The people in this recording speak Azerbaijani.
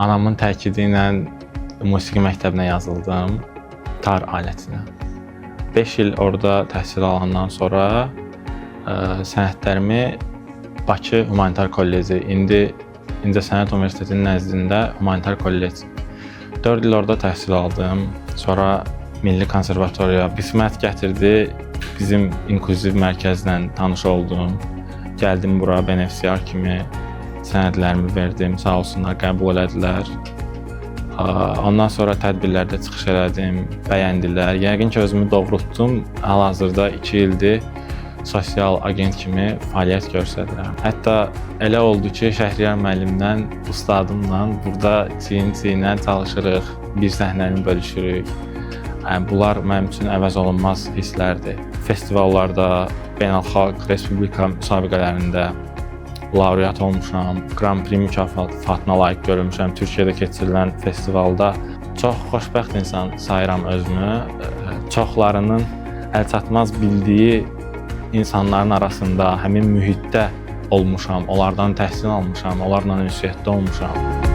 Anamın təkidi ilə musiqi məktəbinə yazıldım, tar alətinə. 5 il orada təhsil alandan sonra sənədlərimi Bakı Humanitar Kolleci, indi İncəsənət Universitetinin nəzdində Humanitar Kollec. 4 il orada təhsil aldım, sonra Milli Konservatoriya qismət gətirdi, bizim inklüziv mərkəzlə tanış oldum. Gəldim bura benefisiar kimi sənədlərimi verdim, sağ olsunlar, qəbul elədilər. Ondan sonra tədbirlərdə çıxış elədim, bəyəndilər. Yəqin ki, özümü doğrultdum. Hal-hazırda 2 ildir sosial agent kimi fəaliyyət göstərirəm. Hətta elə oldu ki, Şəhriyar müəllimlə, ustadımla burada çiyin-çiyinə çalışırıq, bir səhnəni bölüşürük. Bunlar mənim üçün əvəz olunmaz hisslərdir. Festivallarda, beynəlxalq respublika müsabiqələrində laureat olmuşam, Grand Prix mükafatına layiq görülmüşəm Türkiyədə keçirilən festivalda. Çox xoşbəxt insan sayıram özümü. Çoxlarının əlçatmaz bildiyi insanların arasında, həmin mühitdə olmuşam, onlardan təhsil almışam, onlarla ünsiyyətdə olmuşam.